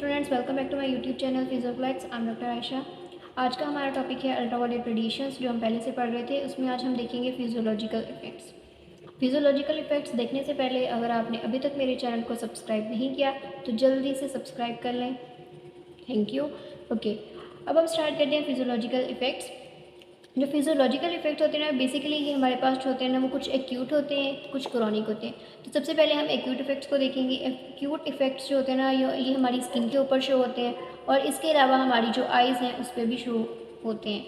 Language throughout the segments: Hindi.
Students, welcome back to my YouTube channel Physioflex. I am doctor Ayesha. आज का हमारा टॉपिक है अल्ट्रावायलेट रेडिएशंस, जो हम पहले से पढ़ रहे थे। उसमें आज हम देखेंगे फिजियोलॉजिकल इफेक्ट्स। फिजियोलॉजिकल इफेक्ट्स देखने से पहले अगर आपने अभी तक मेरे चैनल को सब्सक्राइब नहीं किया तो जल्दी से सब्सक्राइब कर लें। Thank you. ओके, अब हम स्टार्ट करते हैं फिजियोलॉजिकल इफेक्ट्स। जो फिजियोलॉजिकल इफेक्ट होते हैं ना, बेसिकली ये हमारे पास जो होते हैं ना, वो कुछ एक्यूट होते हैं, कुछ क्रॉनिक होते हैं। तो सबसे पहले हम एक्यूट इफेक्ट्स को देखेंगे। एक्यूट इफेक्ट्स जो होते हैं ना, ये हमारी स्किन के ऊपर शो होते हैं, और इसके अलावा हमारी जो आइज़ हैं उस पर भी शो होते हैं।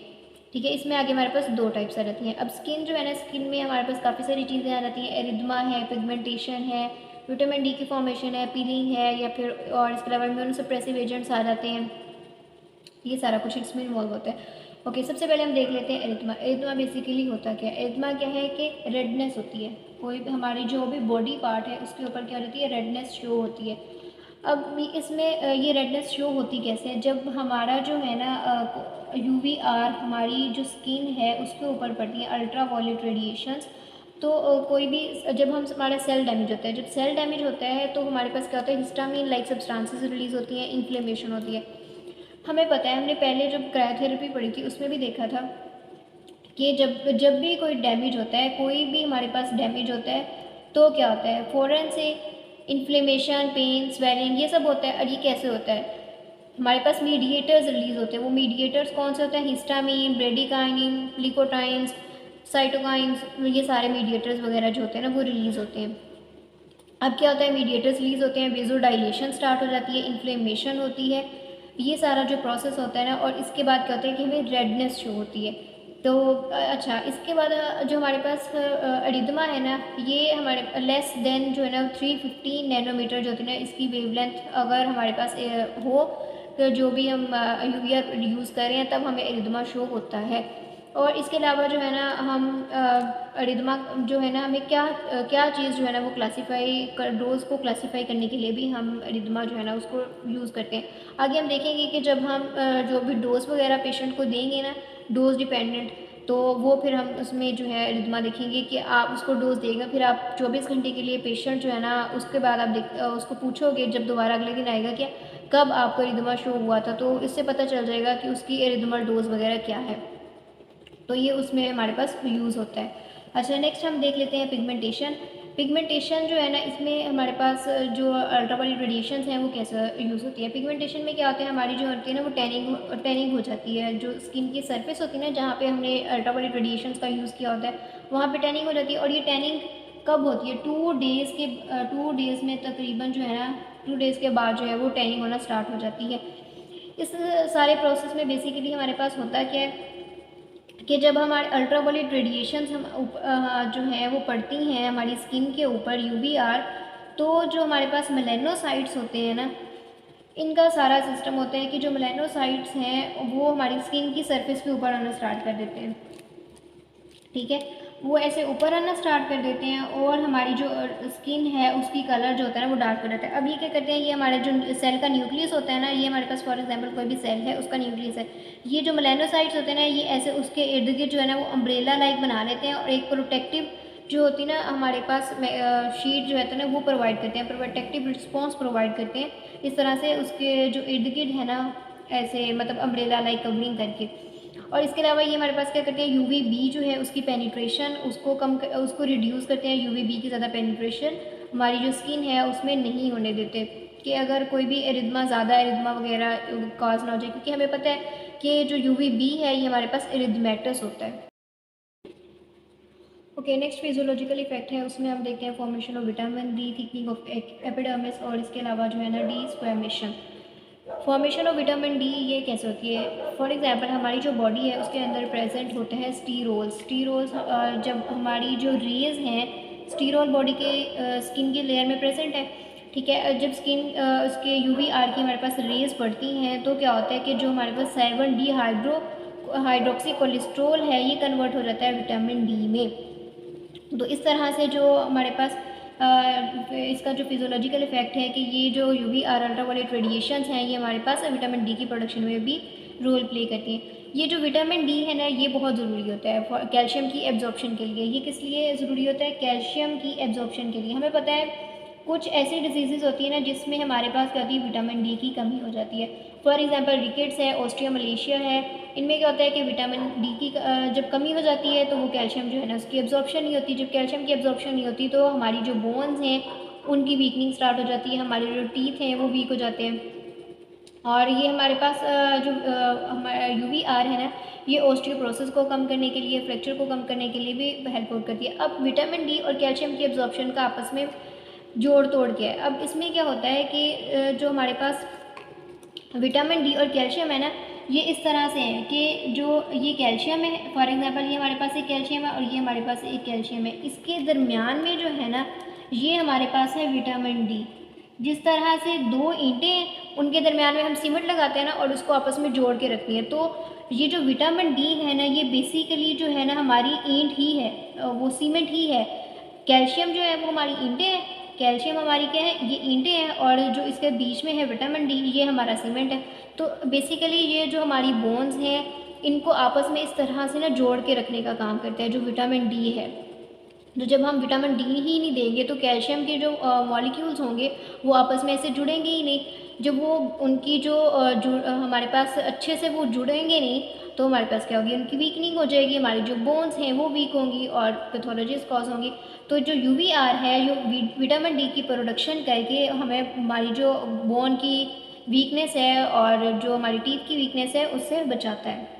ठीक है, इसमें आगे हमारे पास दो टाइप्स आ जाती हैं। अब स्किन जो है ना, स्किन में हमारे पास काफ़ी सारी चीज़ें आ जाती हैं। एरिथमा है, पिगमेंटेशन है, विटामिन डी की फॉर्मेशन है, पीलिंग है, या फिर और इसके अलावा इम्यूनो सप्रेसिव एजेंट्स आ जाते हैं। ये सारा कुछ इसमें इन्वॉल्व होता है। ओके, सबसे पहले हम देख लेते हैं एरिथमा। एरिथमा बेसिकली होता क्या है? एरिथमा क्या है कि रेडनेस होती है। कोई भी हमारी जो भी बॉडी पार्ट है उसके ऊपर क्या होती है? रेडनेस शो होती है। अब इसमें ये रेडनेस शो होती कैसे है? जब हमारा जो है ना UVR हमारी जो स्किन है उसके ऊपर पड़ती है, अल्ट्रा वायलेट रेडिएशंस। तो कोई भी जब हम हमारा सेल डैमेज होता है, जब सेल डैमेज होता है तो हमारे पास क्या होता है? हिस्टामिन लाइक सब्सटेंसेस रिलीज होती हैं, इन्फ्लेमेशन होती है। हमें पता है, हमने पहले जब क्रायोथेरेपी पढ़ी थी उसमें भी देखा था कि जब जब भी कोई डैमेज होता है, कोई भी हमारे पास डैमेज होता है, तो क्या होता है? फ़ौरन से इन्फ्लेमेशन, पेन, स्वेलिंग, ये सब होता है। और ये कैसे होता है? हमारे पास मीडिएटर्स रिलीज़ होते हैं। वो मीडिएटर्स कौन से होते हैं? हिस्टामिन, ब्रेडिकाइनिन, ग्लूकोटाइन्स, साइटोकाइन्स, ये सारे मीडिएटर्स वगैरह जो होते हैं ना, वो रिलीज़ होते हैं। अब क्या होता है? मीडिएटर्स रिलीज होते हैं, वेज़ोडाइलेशन स्टार्ट हो जाती है, इन्फ्लेमेशन होती है, ये सारा जो प्रोसेस होता है ना। और इसके बाद क्या होता है कि हमें रेडनेस शो होती है। तो अच्छा, इसके बाद जो हमारे पास एरिथमा है ना, ये हमारे लेस देन जो है ना 350 नैनोमीटर जो होती है ना, इसकी वेवलेंथ अगर हमारे पास हो, तो जो भी हम UVR यूज़ कर रहे हैं तब हमें एरिथमा शो होता है। और इसके अलावा जो है ना, हम एरिथमा जो है ना, हमें क्या चीज़ जो है ना वो क्लासीफाई कर, डोज को क्लासीफाई करने के लिए भी हम एरिथमा जो है ना उसको यूज़ करते हैं। आगे हम देखेंगे कि जब हम जो भी डोज वगैरह पेशेंट को देंगे ना, डोज डिपेंडेंट, तो वो फिर हम उसमें जो है एरिथमा देखेंगे कि आप उसको डोज देगा, फिर आप 24 घंटे के लिए पेशेंट जो है ना, उसके बाद आप उसको पूछोगे जब दोबारा अगले दिन आएगा कि कब आपको एरिथमा शो हुआ था, तो इससे पता चल जाएगा कि उसकी एरिथमल डोज वगैरह क्या है। तो ये उसमें हमारे पास यूज़ होता है। अच्छा, नेक्स्ट हम देख लेते हैं पिगमेंटेशन। पिगमेंटेशन जो है ना, इसमें हमारे पास जो अल्ट्रावायलेट रेडिएशंस हैं वो कैसे यूज़ होती है? पिगमेंटेशन में क्या होता है? हमारी जो होती है ना वो टैनिंग हो जाती है। जो स्किन की सरफेस होती है ना, जहाँ पे हमने अल्ट्रावायलेट रेडिएशंस का यूज़ किया होता है, वहाँ पे टैनिंग हो जाती है। और ये टैनिंग कब होती है? 2 डेज़ में तकरीबन जो है ना, 2 डेज़ के बाद जो है वो टैनिंग होना स्टार्ट हो जाती है। इस सारे प्रोसेस में बेसिकली हमारे पास होता क्या है कि जब हमारे अल्ट्रावायलेट रेडिएशंस जो है वो पड़ती हैं हमारी स्किन के ऊपर, UVR, तो जो हमारे पास मेलानोसाइट्स होते हैं ना, इनका सारा सिस्टम होता है कि जो मेलानोसाइट्स हैं वो हमारी स्किन की सरफेस के ऊपर आना स्टार्ट कर देते हैं। ठीक है, वो ऐसे ऊपर आना स्टार्ट कर देते हैं, और हमारी जो स्किन है उसकी कलर जो होता है ना वो डार्क हो जाता है। अब ये क्या करते हैं? ये हमारे जो सेल का न्यूक्लियस होता है ना, ये हमारे पास फॉर एग्जांपल कोई भी सेल है उसका न्यूक्लियस है, ये जो मेलानोसाइट्स होते हैं ना, ये ऐसे उसके इर्द गिर्द जो है ना वो अम्ब्रेला लाइक बना लेते हैं, और एक प्रोटेक्टिव जो होती है ना हमारे पास शीट जो है ना वो प्रोवाइड करते हैं, प्रोटेक्टिव रिस्पॉन्स प्रोवाइड करते हैं। इस तरह से उसके जो इर्द गिर्द है ना, ऐसे मतलब अम्ब्रेला लाइक कवरिंग करके। और इसके अलावा ये हमारे पास क्या करते हैं? UVB जो है उसकी पेनिट्रेशन उसको रिड्यूस करते हैं। UVB की ज़्यादा पेनिट्रेशन हमारी जो स्किन है उसमें नहीं होने देते, कि अगर कोई भी ज़्यादा एरिथमा वगैरह कॉज ना हो जाए, क्योंकि हमें पता है कि जो UVB है ये हमारे पास एरिथमेटस होता है। ओके, नेक्स्ट फिजियोलॉजिकल इफेक्ट है, उसमें हम देखते हैं formation of vitamin D, thickening of epidermis, और इसके अलावा जो है ना desquamation. Formation of vitamin D ये कैसे होती है? फॉर एग्जांपल हमारी जो बॉडी है उसके अंदर प्रेजेंट होते हैं स्टीरोल्स। जब हमारी जो रेज हैं, स्टीरोल बॉडी के स्किन की लेयर में प्रेजेंट है। ठीक है, जब स्किन उसके UVR की हमारे पास रेज पड़ती हैं तो क्या होता है कि जो हमारे पास 7D हाइड्रोक्सी कोलेस्ट्रोल है ये कन्वर्ट हो जाता है विटामिन डी में। तो इस तरह से जो हमारे पास इसका जो फिजियोलॉजिकल इफेक्ट है कि ये जो UVR अल्ट्रावायलेट रेडिएशंस हैं ये हमारे पास विटामिन डी की प्रोडक्शन में भी रोल प्ले करती हैं। ये जो विटामिन डी है ना, ये बहुत ज़रूरी होता है कैल्शियम की एब्जॉर्प्शन के लिए। ये किस लिए ज़रूरी होता है? कैल्शियम की एब्जॉर्प्शन के लिए। हमें पता है कुछ ऐसी डिजीज़ होती है ना जिसमें हमारे पास क्या होती है, विटामिन डी की कमी हो जाती है। फॉर एग्जांपल रिकेट्स है, ऑस्ट्रिया मलेशिया है, इनमें क्या होता है कि विटामिन डी की जब कमी हो जाती है तो वो कैल्शियम जो है ना उसकी एब्जॉर्प्शन नहीं होती। जब कैल्शियम की एब्जॉर्प्शन नहीं होती तो हमारी जो बोन्स हैं उनकी वीकनिंग स्टार्ट हो जाती है, हमारे जो टीथ हैं वो वीक हो जाते हैं। और ये हमारे पास जो हमारा UVR है ना, ये ऑस्टियोपोरोसिस को कम करने के लिए, फ्रैक्चर को कम करने के लिए भी हेल्प आउट करती है। अब विटामिन डी और कैल्शियम की एब्जॉर्प्शन का आपस में जोड़ तोड़ के है। अब इसमें क्या होता है कि जो हमारे पास विटामिन डी और कैल्शियम है ना, ये इस तरह से है कि जो ये कैल्शियम है, फॉर एग्जांपल ये हमारे पास एक कैल्शियम है और ये हमारे पास एक कैल्शियम है, इसके दरमियान में जो है ना ये हमारे पास है विटामिन डी। जिस तरह से दो ईंटें हैं उनके दरमियान में हम सीमेंट लगाते हैं ना और उसको आपस में जोड़ के रखते हैं, तो ये जो विटामिन डी है ना ये बेसिकली जो है ना हमारी ईंट ही है, वो सीमेंट ही है। कैल्शियम जो है वो हमारी ईंटें हैं, कैल्शियम हमारी क्या है, ये ईंटें हैं, और जो इसके बीच में है विटामिन डी ये हमारा सीमेंट है। तो बेसिकली ये जो हमारी बोन्स हैं इनको आपस में इस तरह से ना जोड़ के रखने का काम करता है जो विटामिन डी है। तो जब हम विटामिन डी ही नहीं देंगे तो कैल्शियम के जो मॉलिक्यूल्स होंगे वो आपस में ऐसे जुड़ेंगे ही नहीं। जब वो उनकी जो हमारे पास अच्छे से वो जुड़ेंगे नहीं तो हमारे पास क्या होगी, उनकी वीकनिंग हो जाएगी, हमारी जो बोन्स हैं वो वीक होंगी और पैथोलॉजीज कॉज होंगी। तो जो UVR है जो विटामिन डी की प्रोडक्शन करके हमें हमारी जो बोन की वीकनेस है और जो हमारी टीथ की वीकनेस है उससे बचाता है।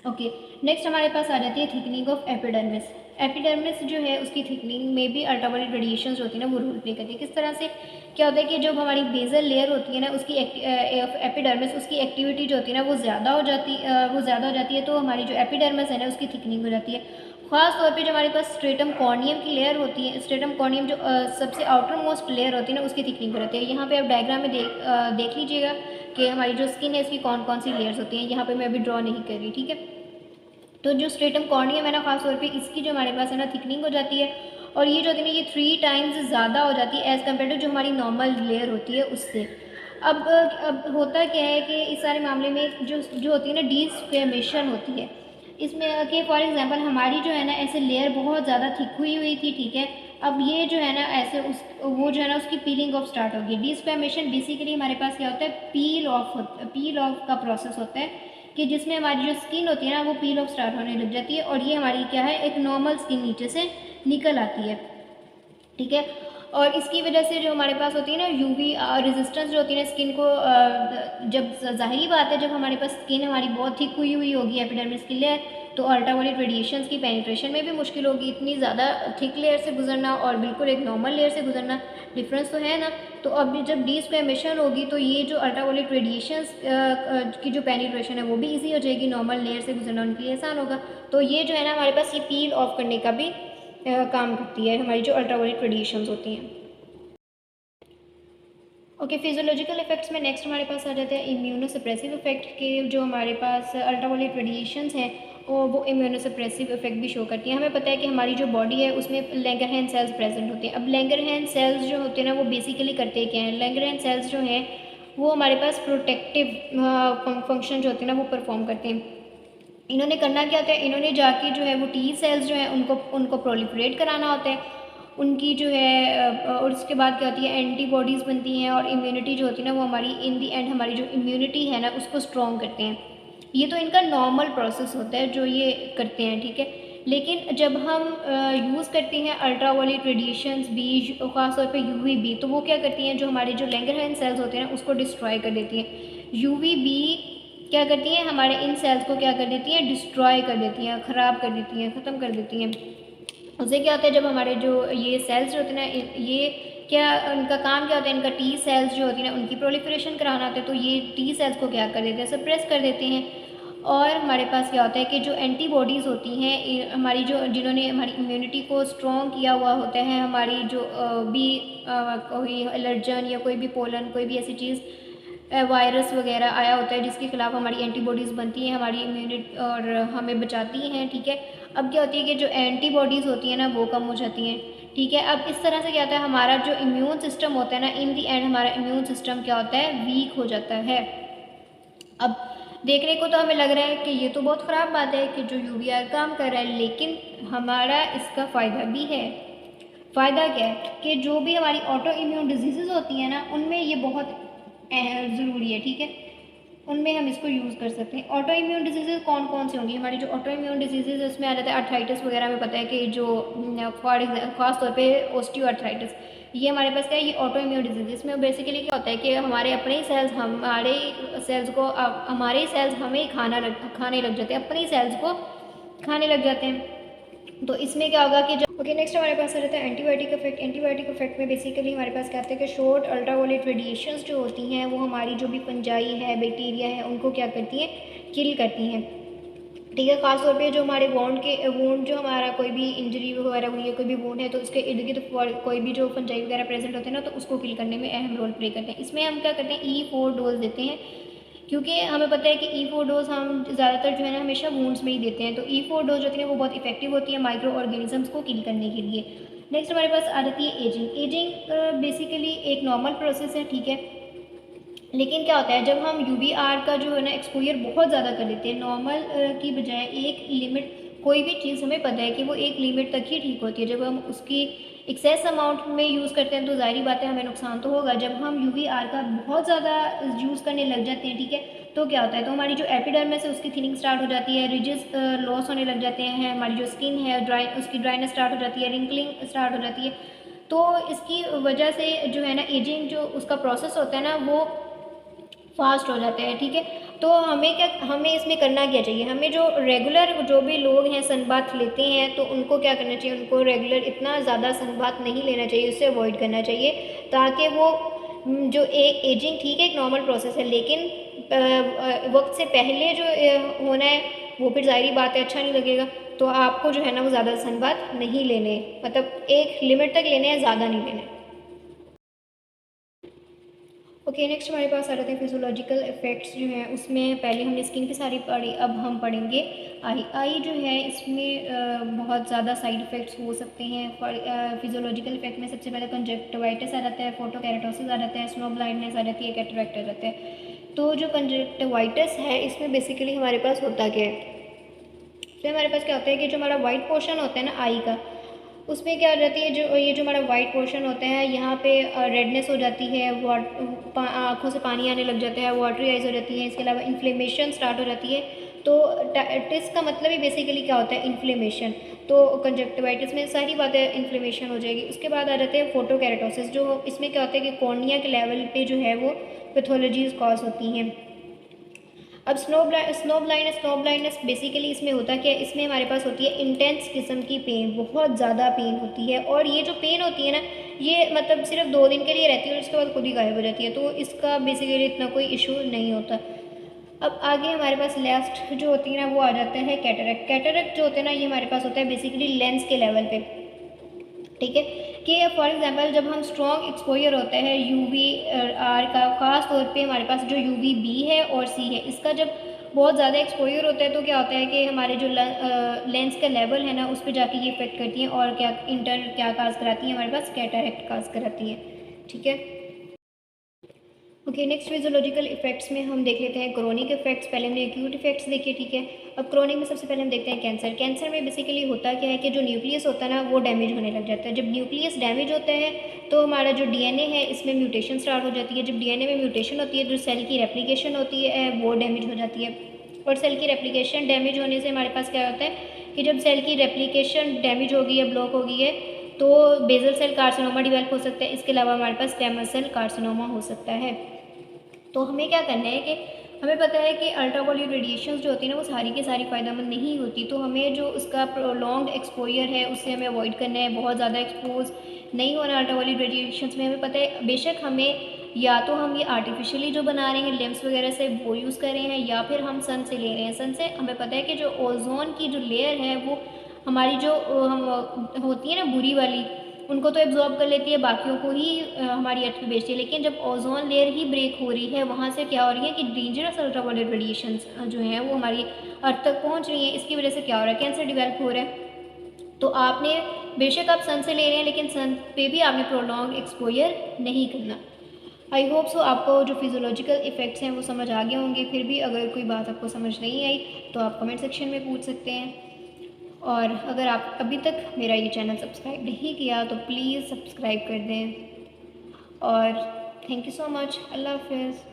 ओके, नेक्स्ट हमारे पास आ जाती है थिकनिंग ऑफ एपिडर्मिस। एपिडर्मिस जो है उसकी थिकनिंग में भी अल्ट्रावायलेट रेडिएशंस होती है ना वो रोल प्ले करती है। किस तरह से क्या होता है कि जब हमारी बेजल लेयर होती है ना उसकी एपिडर्मिस उसकी एक्टिविटी जो होती है ना वो ज़्यादा हो जाती है तो हमारी जो एपिडर्मिस है ना उसकी थिकनिंग हो जाती है। ख़ास तौर पे जो हमारे पास स्ट्रेटम कॉर्नियम की लेयर होती है, स्ट्रेटम कॉर्नियम जो सबसे आउटर मोस्ट लेयर होती है ना उसकी थिकनिंग हो जाती है। यहाँ पे आप डायग्राम में देख लीजिएगा कि हमारी जो स्किन है उसकी कौन कौन सी लेयर्स होती हैं। यहाँ पे मैं अभी ड्रॉ नहीं कर रही, ठीक है। तो जो स्ट्रेटम कॉर्नियम है ना खास तौर पे इसकी जो हमारे पास है ना थिकनिंग हो जाती है और ये जो होती है ना ये 3 टाइम्स ज़्यादा हो जाती है एज़ कम्पेयर टू जो हमारी नॉर्मल लेयर होती है उससे। अब होता क्या है कि इस सारे मामले में जो होती है ना डीस्क्वेमेशन होती है इसमें कि फॉर एग्जांपल हमारी जो है ना ऐसे लेयर बहुत ज़्यादा थिक हुई थी, ठीक है। अब ये जो है ना ऐसे वो जो है ना उसकी पीलिंग ऑफ स्टार्ट होगी। डीस्क्वेमेशन बेसिकली हमारे पास क्या होता है, पील ऑफ का प्रोसेस होता है कि जिसमें हमारी जो स्किन होती है ना वो पील ऑफ स्टार्ट होने लग जाती है और ये हमारी क्या है एक नॉर्मल स्किन नीचे से निकल आती है, ठीक है। और इसकी वजह से जो हमारे पास होती है ना UV रेजिस्टेंस जो होती है ना स्किन को जब जाहिर बात है जब हमारे पास स्किन हमारी बहुत थिक हुई होगी एपिडर्मिस की लेयर तो अल्ट्रावायलेट रेडिएशंस की पेनिट्रेशन में भी मुश्किल होगी। इतनी ज़्यादा थिक लेयर से गुजरना और बिल्कुल एक नॉर्मल लेयर से गुजरना डिफरेंस तो है ना। तो अब जब डीस्क्वेमेशन होगी तो ये जो अल्ट्रावायलेट रेडिएशंस की जो पेनिट्रेशन है वो भी ईजी हो जाएगी, नॉर्मल लेयर से गुजरना उनके लिए आसान होगा। तो ये जो है ना हमारे पास ये पील ऑफ करने का भी काम करती है हमारी जो अल्ट्रावायलेट रेडिएशंस होती हैं। ओके, फिजियोलॉजिकल इफेक्ट्स में नेक्स्ट हमारे पास आ जाते हैं इम्यूनोसप्रेसिव इफेक्ट के। जो हमारे पास अल्ट्रावायलेट रेडिएशंस हैं वो इम्यूनोसप्रेसिव इफेक्ट भी शो करती हैं। हमें पता है कि हमारी जो बॉडी है उसमें लैंगरहैंस सेल्स प्रेजेंट होते हैं। अब लैंगरहैंस सेल्स जो होते हैं ना वो बेसिकली करते क्या हैं, लैंगरहैंस सेल्स जो हैं वो हमारे पास प्रोटेक्टिव फंक्शन जो होते हैं ना वो परफॉर्म करते हैं। इन्होंने करना क्या होता है, इन्होंने जाके जो है वो T सेल्स जो है उनको प्रोलिफरेट कराना होता है उनकी जो है और उसके बाद क्या होती है एंटीबॉडीज़ बनती हैं और इम्यूनिटी जो होती है ना वो हमारी इन दी एंड हमारी जो इम्यूनिटी है ना उसको स्ट्रॉन्ग करते हैं। ये तो इनका नॉर्मल प्रोसेस होता है जो ये करते हैं, ठीक है। लेकिन जब हम यूज़ करते हैं अल्ट्रावायलेट रेडिएशंस भी ख़ासतौर पे UVB तो वो क्या करती हैं जो हमारे जो लैंगरहैंस सेल्स होते हैं ना उसको डिस्ट्रॉय कर देती हैं। UVB क्या करती हैं हमारे इन सेल्स को क्या कर देती हैं, डिस्ट्रॉय कर देती हैं, ख़राब कर देती हैं, ख़त्म कर देती हैं। उससे क्या होता है जब हमारे जो ये सेल्स जो होते हैं ना ये क्या उनका काम क्या होता है, इनका T सेल्स जो होती है ना उनकी प्रोलिफरेशन कराना होता है। तो ये T सेल्स को क्या कर देते हैं, सप्रेस कर देते हैं। और हमारे पास क्या होता है कि जो एंटीबॉडीज़ होती हैं हमारी जो जिन्होंने हमारी इम्यूनिटी को स्ट्रॉन्ग किया हुआ होता है, हमारी जो भी कोई एलर्जन या कोई भी पोलन कोई भी ऐसी चीज़ वायरस वगैरह आया होता है जिसके खिलाफ हमारी एंटीबॉडीज़ बनती हैं, हमारी इम्यूनिटी और हमें बचाती हैं, ठीक है। अब क्या होती है कि जो एंटीबॉडीज़ होती हैं ना वो कम हो जाती हैं, ठीक है। अब इस तरह से क्या होता है हमारा जो इम्यून सिस्टम होता है ना इन दी एंड हमारा इम्यून सिस्टम क्या होता है, वीक हो जाता है। अब देखने को तो हमें लग रहा है कि ये तो बहुत ख़राब बात है कि जो UVR काम कर रहा है, लेकिन हमारा इसका फ़ायदा भी है। फ़ायदा क्या है कि जो भी हमारी ऑटो इम्यून डिजीज़ेज़ होती हैं ना, उनमें ये बहुत ज़रूरी है, ठीक है। उनमें हम इसको यूज़ कर सकते हैं। ऑटो इम्यून डिजीज़ेज़ कौन कौन से होंगी? हमारी जो ऑटो इम्यून डिजीज़ेज़ है उसमें आ जाता है आर्थराइटिस वगैरह में, पता है कि जो ख़ास तौर पे ऑस्टियो आर्थराइटिस, ये हमारे पास क्या है, ये ऑटो इम्यून डिजीज़। इसमें बेसिकली क्या होता है कि हमारे अपने ही सेल्स हमारे ही सेल्स हमें ही खाने लग जाते हैं, अपने ही सेल्स को खाने लग जाते हैं। तो इसमें क्या होगा कि जब नेक्स्ट हमारे पास आ जाता है एंटीबायोटिक इफेक्ट। एंटीबायोटिक इफेक्ट में बेसिकली हमारे पास क्या होता है कि शॉर्ट अल्ट्रावायलेट रेडिएशंस जो होती हैं वो हमारी जो भी फंजाई है, बैक्टीरिया है, उनको क्या करती हैं, किल करती हैं, ठीक है। खासतौर पे जो हमारे वोंड जो हमारा कोई भी इंजरी वगैरह हुई है, कोई भी वोंड है, तो उसके इर्द गिर्द कोई भी जो फंजाई वगैरह प्रेजेंट होते हैं ना, तो उसको किल करने में अहम रोल प्ले करते हैं। इसमें हम क्या करते हैं, E4 डोज देते हैं, क्योंकि हमें पता है कि E4 डोज हम ज़्यादातर जो है ना हमेशा वूंड्स में ही देते हैं। तो E4 डोज होती है वो बहुत इफेक्टिव होती है माइक्रो ऑर्गेनिजम्स को किल करने के लिए। नेक्स्ट हमारे पास आ जाती है एजिंग। एजिंग बेसिकली एक नॉर्मल प्रोसेस है, ठीक है। लेकिन क्या होता है जब हम UVR का जो है ना एक्सपोजर बहुत ज़्यादा कर देते हैं, नॉर्मल की बजाय एक लिमिट, कोई भी चीज़ हमें पता है कि वो एक लिमिट तक ही ठीक होती है। जब हम उसकी एक्सेस अमाउंट में यूज़ करते हैं तो ज़ाहिर बात है हमें नुकसान तो होगा। जब हम UVR का बहुत ज़्यादा यूज़ करने लग जाते हैं, ठीक है, तो क्या होता है, तो हमारी जो एपिडर्मिस है उसकी थिनिंग स्टार्ट हो जाती है, रिजेस लॉस होने लग जाते हैं, हमारी जो स्किन है उसकी ड्राइनेस स्टार्ट हो जाती है, रिंकलिंग स्टार्ट हो जाती है। तो इसकी वजह से जो है ना एजिंग जो उसका प्रोसेस होता है ना वो फास्ट हो जाते हैं, ठीक है। तो हमें इसमें करना क्या चाहिए, हमें जो रेगुलर जो भी लोग हैं सनबाथ लेते हैं तो उनको क्या करना चाहिए, उनको रेगुलर इतना ज़्यादा सनबाथ नहीं लेना चाहिए, उससे अवॉइड करना चाहिए, ताकि वो जो एजिंग, ठीक है, एक नॉर्मल प्रोसेस है, लेकिन वक्त से पहले जो होना है वो फिर ज़ाहिरी बात है अच्छा नहीं लगेगा। तो आपको जो है ना वो ज़्यादा सनबाथ नहीं लेने, मतलब एक लिमिट तक लेने हैं, ज़्यादा नहीं लेने। ओके, नेक्स्ट हमारे पास आ जाते हैं फिजियोलॉजिकल इफेक्ट्स जो हैं, उसमें पहले हमने स्किन की सारी पढ़ी, अब हम पढ़ेंगे आई जो है, इसमें बहुत ज़्यादा साइड इफ़ेक्ट्स हो सकते हैं। फिजियोलॉजिकल इफेक्ट में सबसे पहले कंजक्टिवाइटिस आ जाता है, फोटोकेराटोसिस आ जाता है, स्नो ब्लाइंडनेस आ जाती है, कैटरेक्ट आ जाता है। तो जो कंजक्टिवाइटिस है इसमें बेसिकली हमारे पास होता क्या है, इसमें हमारे पास क्या होता है कि जो हमारा वाइट पोर्शन होता है ना आई का, उसमें क्या हो जाती है, जो ये जो हमारा वाइट पोर्शन होता है यहाँ पे रेडनेस हो जाती है, आँखों से पानी आने लग जाता है, वाटरी आइज हो जाती है, इसके अलावा इन्फ्लेमेशन स्टार्ट हो जाती है। तो टिस का मतलब ही बेसिकली क्या होता है, इन्फ्लेमेशन। तो कंजक्टिवाइटिस में सारी बातें इन्फ्लेमेशन हो जाएगी। उसके बाद आ जाते हैं फोटोकेराटोसिस, जो इसमें क्या होता है कि कॉर्निया के लेवल पे जो है वो पैथोलॉजीज कॉज होती हैं। अब स्नो ब्लाइंडनेस बेसिकली इसमें होता क्या है, इसमें हमारे पास होती है इंटेंस किस्म की पेन, बहुत ज़्यादा पेन होती है, और ये जो पेन होती है ना ये मतलब सिर्फ 2 दिन के लिए रहती है और उसके बाद खुद ही गायब हो जाती है। तो इसका बेसिकली इतना कोई इशू नहीं होता। अब आगे हमारे पास लास्ट जो होती है ना वो आ जाता है कैटरेक्ट। कैटरेक्ट जो होते हैं ना ये हमारे पास होता है बेसिकली लेंस के लेवल पे, ठीक है। कि फॉर एग्जांपल जब हम स्ट्रॉन्ग एक्सपोजर होता है UVR का, ख़ास तौर पे हमारे पास जो UVB है और C है, इसका जब बहुत ज़्यादा एक्सपोजर होता है तो क्या होता है कि हमारे जो लेंस का लेवल है ना उस पर जाके ये इफेक्ट करती हैं, और क्या काज कराती हैं, हमारे पास कैटरेक्ट काज कराती हैं, ठीक है। ओके, नेक्स्ट फिजियोलॉजिकल इफेक्ट्स में हम देख लेते हैं क्रोनिक इफेक्ट्स। पहले हमने एक्यूट इफेक्ट्स देखे, ठीक है। अब क्रोनिक में सबसे पहले हम देखते हैं कैंसर। कैंसर में बेसिकली होता क्या है कि जो न्यूक्लियस होता है ना वो डैमेज होने लग जाता है। जब न्यूक्लियस डैमेज होता है तो हमारा जो DNA है इसमें म्यूटेशन स्टार्ट हो जाती है। जब DNA में म्यूटेशन होती है, जो सेल की रेप्लिकेशन होती है वो डैमेज हो जाती है, और सेल की रेप्लिकेशन डैमेज होने से हमारे पास क्या होता है कि जब सेल की रेप्लिकेशन डैमेज हो गई है, ब्लॉक हो गई है, तो बेसल सेल कार्सिनोमा डेवलप हो सकता है। इसके अलावा हमारे पास स्क्वैमस सेल कार्सिनोमा हो सकता है। तो हमें क्या करना है कि हमें पता है कि अल्ट्रावायलेट रेडिएशंस जो होती है ना वो सारी की सारी फ़ायदेमंद नहीं होती, तो हमें जो उसका प्रोलॉन्ग्ड एक्सपोजर है उससे हमें अवॉइड करना है, बहुत ज़्यादा एक्सपोज नहीं होना अल्ट्रावायलेट रेडिएशंस में। हमें पता है बेशक हमें या तो हम ये आर्टिफिशियली जो बना रहे हैं लेंस वगैरह से वो यूज़ कर रहे हैं, या फिर हम सन से ले रहे हैं। सन से हमें पता है कि जो ओजोन की जो लेयर है वो हमारी जो हम होती है ना बुरी वाली, उनको तो एब्जॉर्ब कर लेती है, बाकियों को ही हमारी अर्थ पे भेजती है। लेकिन जब ओजोन लेयर ही ब्रेक हो रही है, वहाँ से क्या हो रही है कि डेंजरस अल्ट्रावायलेट रेडिएशंस जो हैं वो हमारी अर्थ तक पहुँच रही हैं। इसकी वजह से क्या हो रहा है, कैंसर डेवलप हो रहा है। तो आपने बेशक आप सन से ले रहे हैं लेकिन सन पे भी आपने प्रोलॉन्ग एक्सपोजर नहीं करना। आई होप सो आपको जो फिजियोलॉजिकल इफ़ेक्ट्स हैं वो समझ आ गए होंगे। फिर भी अगर कोई बात आपको समझ नहीं आई तो आप कमेंट सेक्शन में पूछ सकते हैं। और अगर आप अभी तक मेरा ये चैनल सब्सक्राइब नहीं किया तो प्लीज़ सब्सक्राइब कर दें। और थैंक यू सो मच। अल्लाह हाफ़िज़।